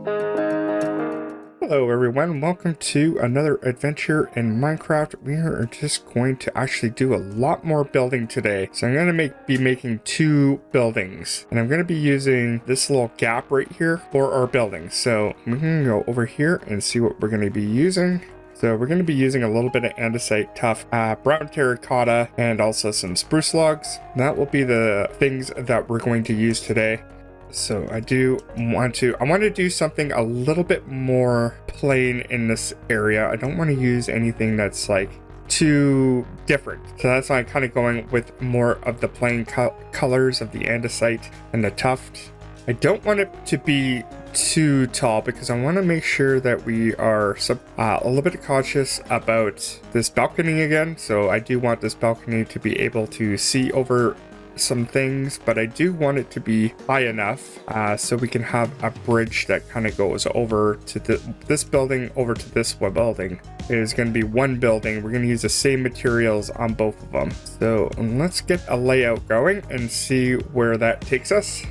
Hello everyone, welcome to another adventure in Minecraft. We are just going to actually do a lot more building today. So I'm going to be making 2 buildings. And I'm going to be using this little gap right here for our building. So we can go over here and see what we're going to be using. So we're going to be using a little bit of andesite, tuff, brown terracotta, and also some spruce logs. That will be the things that we're going to use today. So I want to do something a little bit more plain in this area. I don't want to use anything that's like too different. So that's why I'm kind of going with more of the plain colors of the andesite and the tuft. I don't want it to be too tall because I want to make sure that we are a little bit cautious about this balcony again. So I do want this balcony to be able to see over some things, but I do want it to be high enough so we can have a bridge that kind of goes over to this building over to this one building. It is going to be one building. We're going to use the same materials on both of them. So let's get a layout going and see where that takes us.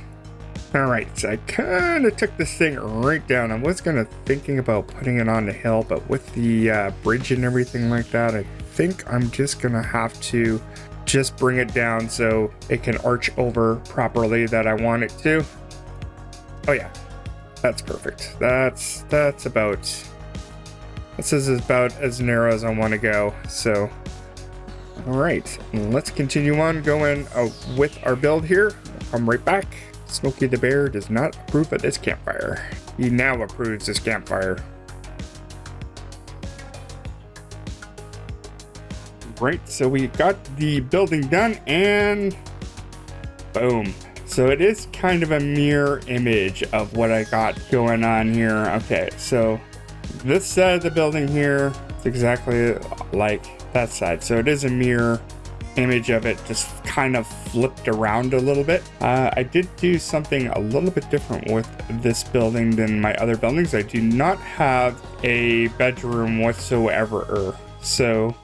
Alright, so I kind of took this thing right down. I was thinking about putting it on the hill, but with the bridge and everything like that, I think I'm just going to have to just bring it down so it can arch over properly that I want it to. Oh yeah, that's perfect. This is about as narrow as I want to go. So all right, let's continue on going with our build here. I'll come right back. Smokey the Bear does not approve of this campfire. He now approves this campfire. Right, so we got the building done and boom. So it is kind of a mirror image of what I got going on here. Okay, so this side of the building here is exactly like that side. So it is a mirror image of it, just kind of flipped around a little bit. I did do something a little bit different with this building than my other buildings. I do not have a bedroom whatsoever. So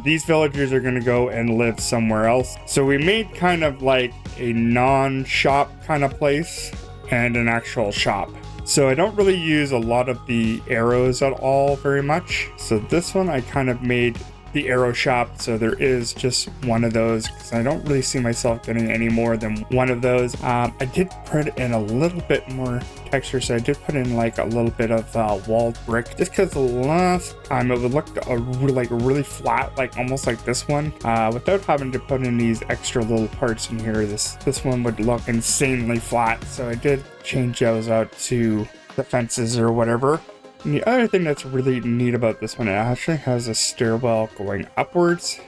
these villagers are going to go and live somewhere else. So we made kind of like a non-shop kind of place and an actual shop. So I don't really use a lot of the arrows at all very much. So this one I kind of made the arrow shop. So there is just one of those because I don't really see myself getting any more than one of those. I did put in a little bit more texture, so I did put in like a little bit of walled brick just because the last time it would look really flat, like almost like this one, without having to put in these extra little parts in here. This one would look insanely flat, so I did change those out to the fences or whatever. And the other thing that's really neat about this one, it actually has a stairwell going upwards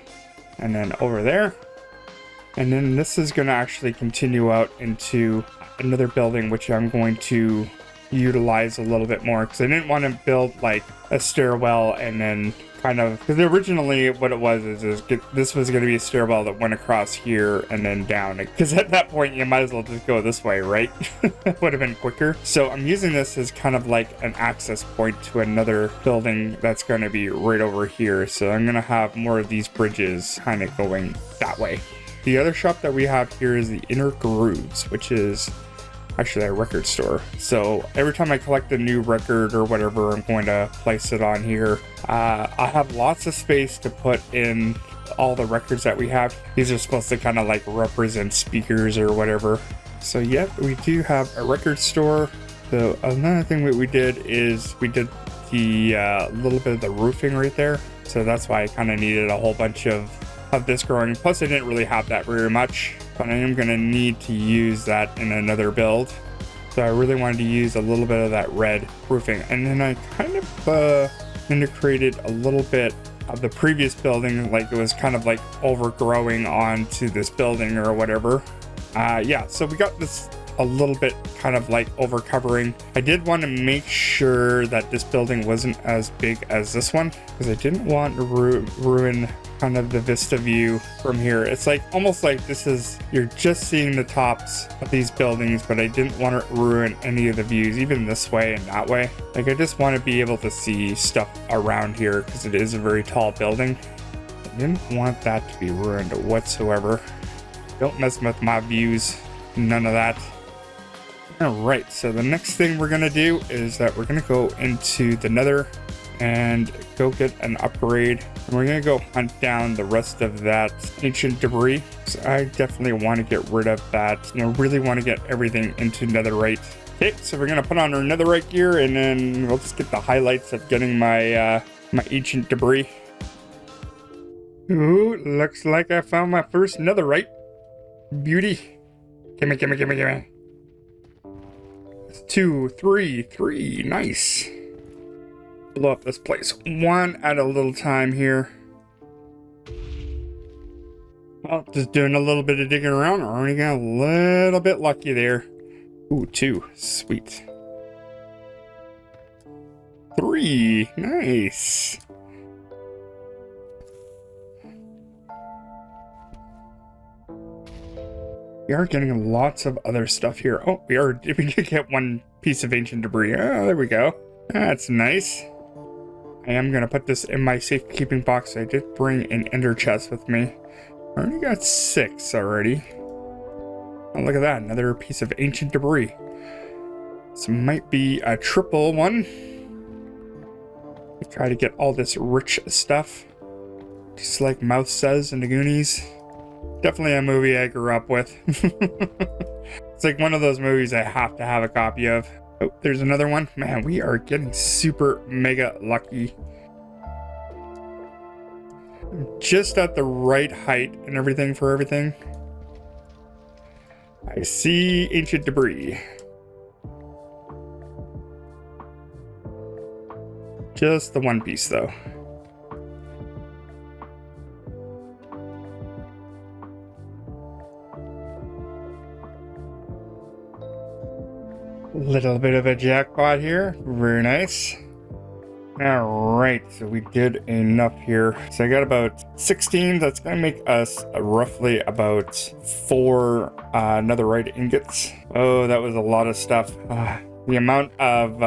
and then over there. And then this is going to actually continue out into another building, which I'm going to utilize a little bit more because I didn't want to build like a stairwell and then kind of, because originally what it was is this was going to be a stairwell that went across here and then down, because at that point you might as well just go this way, right? Would have been quicker. So I'm using this as kind of like an access point to another building that's going to be right over here. So I'm going to have more of these bridges kind of going that way. The other shop that we have here is the Inner Grooves, which is actually a record store. So every time I collect a new record or whatever, I'm going to place it on here. I have lots of space to put in all the records that we have. These are supposed to kind of like represent speakers or whatever. So yeah, we do have a record store. So another thing that we did is we did the little bit of the roofing right there. So that's why I kind of needed a whole bunch of this growing. Plus I didn't really have that very much, but I am going to need to use that in another build. So I really wanted to use a little bit of that red roofing. And then I kind of integrated a little bit of the previous building, like it was kind of like overgrowing onto this building or whatever. Yeah, so we got this a little bit kind of like over covering. I did want to make sure that this building wasn't as big as this one because I didn't want to ruin kind of the vista view from here. It's like almost like you're just seeing the tops of these buildings, but I didn't want to ruin any of the views, even this way and that way. Like I just want to be able to see stuff around here because it is a very tall building. I didn't want that to be ruined whatsoever. Don't mess with my views, none of that. Alright, so the next thing we're gonna do is that we're gonna go into the Nether and go get an upgrade. And we're gonna go hunt down the rest of that ancient debris. So I definitely want to get rid of that. You know, really want to get everything into netherite. Okay, so we're gonna put on our netherite gear and then we'll just get the highlights of getting my my ancient debris. Ooh, looks like I found my first netherite. Beauty. Gimme, gimme, gimme, gimme. 2, 3, 3. Nice. Blow up this place one at a little time here. Well, just doing a little bit of digging around. Already got a little bit lucky there. Ooh, 2. Sweet. 3. Nice. We are getting lots of other stuff here. Oh, we did get one piece of ancient debris. Oh, there we go. That's nice. I am going to put this in my safekeeping box. I did bring an ender chest with me. I already got 6 already. Oh, look at that. Another piece of ancient debris. This might be a triple one. I try to get all this rich stuff. Just like Mouth says in the Goonies. Definitely a movie I grew up with. It's like one of those movies I have to have a copy of. Oh, there's another one. Man, we are getting super mega lucky. Just at the right height and everything for everything. I see ancient debris. Just the one piece though. Little bit of a jackpot here. Very nice. Alright, so we did enough here. So I got about 16. That's going to make us roughly about 4 netherite ingots. Oh, that was a lot of stuff. The amount of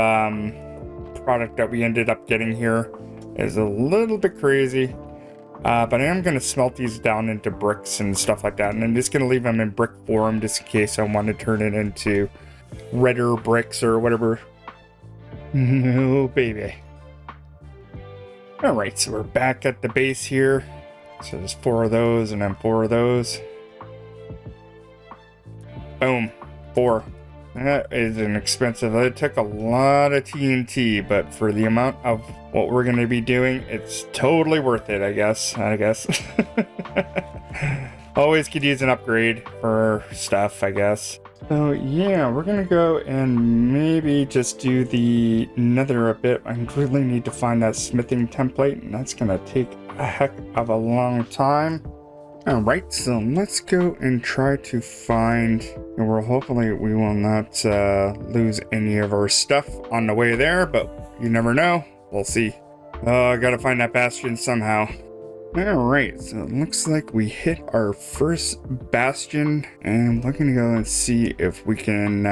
product that we ended up getting here is a little bit crazy. But I am going to smelt these down into bricks and stuff like that. And I'm just going to leave them in brick form just in case I want to turn it into redder bricks or whatever. No, baby. Alright, so we're back at the base here. So there's 4 of those and then 4 of those. Boom. 4. That is an expensive. It took a lot of TNT, but for the amount of what we're going to be doing, it's totally worth it, I guess. Always could use an upgrade for stuff, I guess. So yeah, we're gonna go and maybe just do the nether a bit. I really need to find that smithing template, and that's gonna take a heck of a long time. Alright, so let's go and try to find, and hopefully we will not lose any of our stuff on the way there, but you never know. We'll see. Oh, I gotta find that bastion somehow. Alright, so it looks like we hit our first bastion, and I'm looking to go and see if we can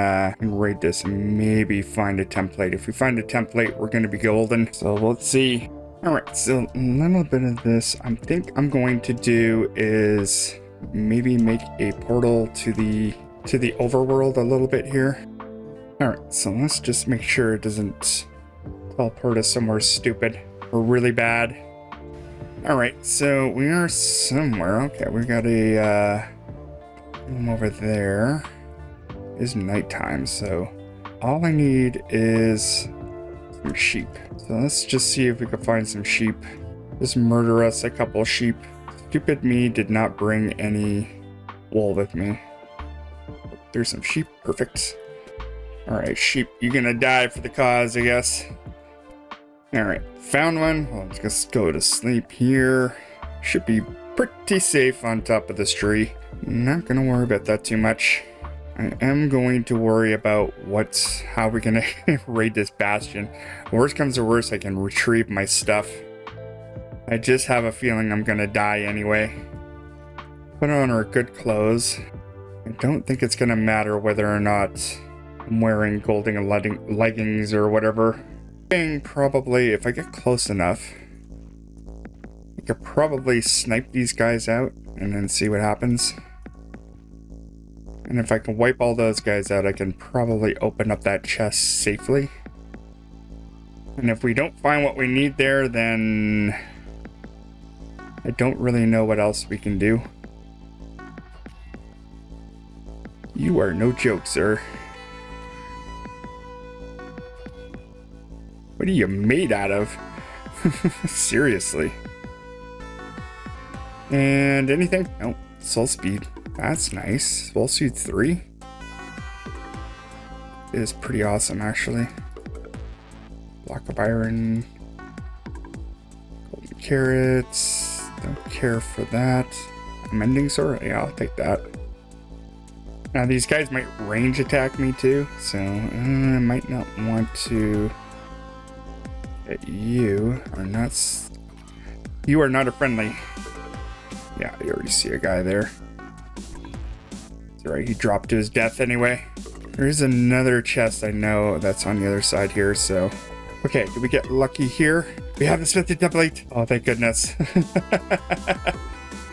raid this and maybe find a template. If we find a template, we're going to be golden, so let's see. Alright, so a little bit of this I think I'm going to do is maybe make a portal to the overworld a little bit here. Alright, so let's just make sure it doesn't teleport us somewhere stupid or really bad. Alright, so we are somewhere. Okay, we got a room over there. It's nighttime, so all I need is some sheep. So let's just see if we can find some sheep. Just murder us a couple sheep. Stupid me did not bring any wool with me. There's some sheep. Perfect. Alright, sheep, you're gonna die for the cause, I guess. Alright, found one. Well, let's just go to sleep here. Should be pretty safe on top of this tree. Not gonna worry about that too much. I am going to worry about how we're gonna raid this bastion. Worst comes to worst, I can retrieve my stuff. I just have a feeling I'm gonna die anyway. Put on our good clothes. I don't think it's gonna matter whether or not I'm wearing golden leggings or whatever. Probably, if I get close enough, I could probably snipe these guys out and then see what happens. And if I can wipe all those guys out, I can probably open up that chest safely. And if we don't find what we need there, then I don't really know what else we can do. You are no joke, sir. What are you made out of? Seriously. And anything? No. Soul speed. That's nice. Soul speed 3 is pretty awesome, actually. Block of iron. Golden carrots. Don't care for that. Mending sword? Yeah, I'll take that. Now these guys might range attack me too, so I might not want to get you. You are not a friendly. Yeah, you already see a guy there. That's right, he dropped to his death anyway. There is another chest I know that's on the other side here, so. Okay, did we get lucky here? We have the smithy template. Oh, thank goodness.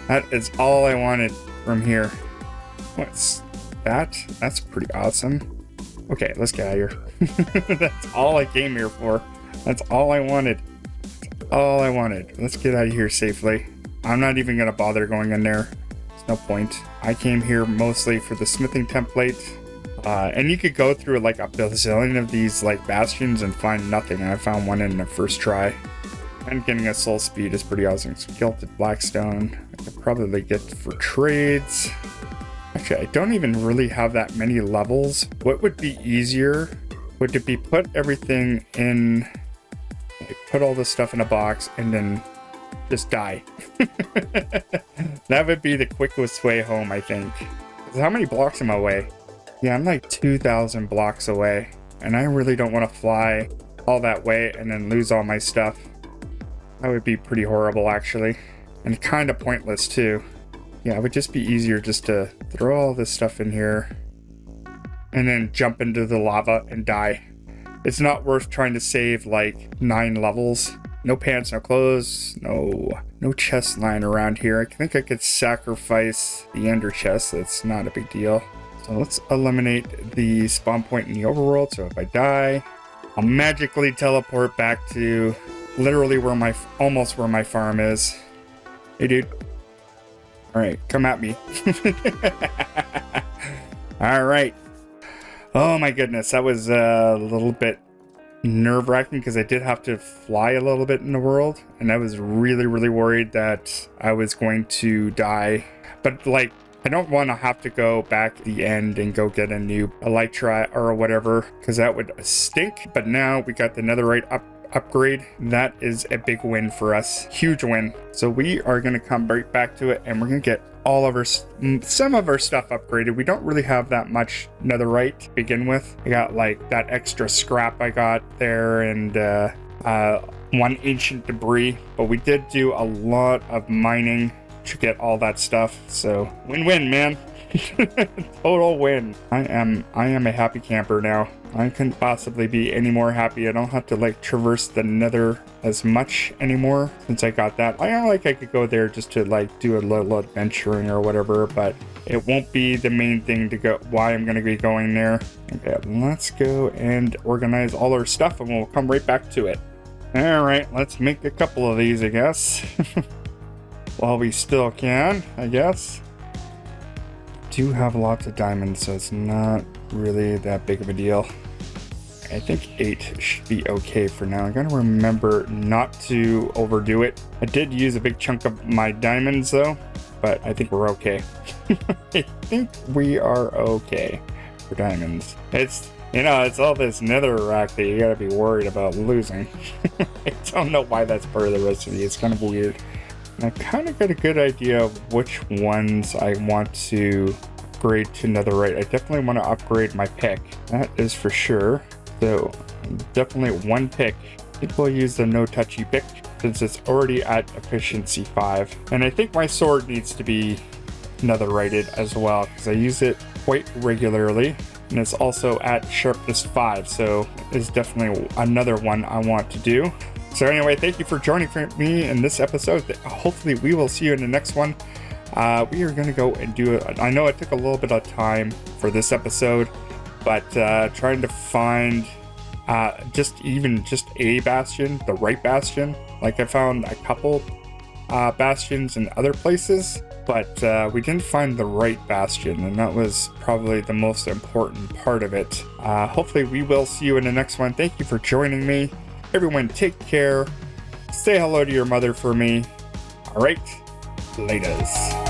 That is all I wanted from here. What's that? That's pretty awesome. Okay, let's get out of here. That's all I came here for. That's all I wanted. All I wanted. Let's get out of here safely. I'm not even gonna bother going in there. There's no point. I came here mostly for the smithing template. And you could go through like a bazillion of these like bastions and find nothing. I found one in the first try. And getting a soul speed is pretty awesome. So gilded blackstone. I could probably get for trades. Actually, I don't even really have that many levels. What would be easier would it be put everything in, like put all this stuff in a box and then just die. That would be the quickest way home, I think. How many blocks am I away? Yeah, I'm like 2,000 blocks away. And I really don't want to fly all that way and then lose all my stuff. That would be pretty horrible, actually. And kind of pointless, too. Yeah, it would just be easier just to throw all this stuff in here and then jump into the lava and die. It's not worth trying to save like 9 levels. No pants, no clothes, no chest lying around here. I think I could sacrifice the ender chest. That's not a big deal. So let's eliminate the spawn point in the overworld. So if I die, I'll magically teleport back to literally almost where my farm is. Hey, dude. All right, come at me. All right. Oh my goodness, that was a little bit nerve-wracking because I did have to fly a little bit in the world, and I was really, really worried that I was going to die. But like, I don't want to have to go back at the end and go get a new elytra or whatever, because that would stink. But now we got the netherite upgrade. That is a big win for us. Huge win. So we are going to come right back to it, and we're going to get all of some of our stuff upgraded. We don't really have that much netherite to begin with. I got like that extra scrap I got there and one ancient debris, but we did do a lot of mining to get all that stuff. So win-win, man. Total win. I am a happy camper now. I couldn't possibly be any more happy. I don't have to like traverse the nether as much anymore since I got that. I could go there just to like do a little adventuring or whatever, but it won't be the main thing to go why I'm going to be going there. Okay, let's go and organize all our stuff and we'll come right back to it. All right, let's make a couple of these, I guess. While we still can, I guess. Do have lots of diamonds, so it's not really that big of a deal. I think 8 should be okay for now. I gotta remember not to overdo it. I did use a big chunk of my diamonds though, but I think we're okay. I think we are okay for diamonds. It's all this netherrack that you gotta be worried about losing. I don't know why that's part of the recipe. It's kind of weird. And I kind of got a good idea of which ones I want to upgrade to netherite. I definitely want to upgrade my pick. That is for sure. So definitely one pick. I think we'll use the no touchy pick since it's already at efficiency 5. And I think my sword needs to be netherited as well because I use it quite regularly. And it's also at sharpness 5. So it's definitely another one I want to do. So anyway, thank you for joining me in this episode. Hopefully we will see you in the next one. we are going to go and do it. I know it took a little bit of time for this episode, but trying to find just a bastion, the right bastion. Like I found a couple bastions in other places, but we didn't find the right bastion, and that was probably the most important part of it. Hopefully we will see you in the next one. Thank you for joining me. Everyone take care. Say hello to your mother for me. All right, laters.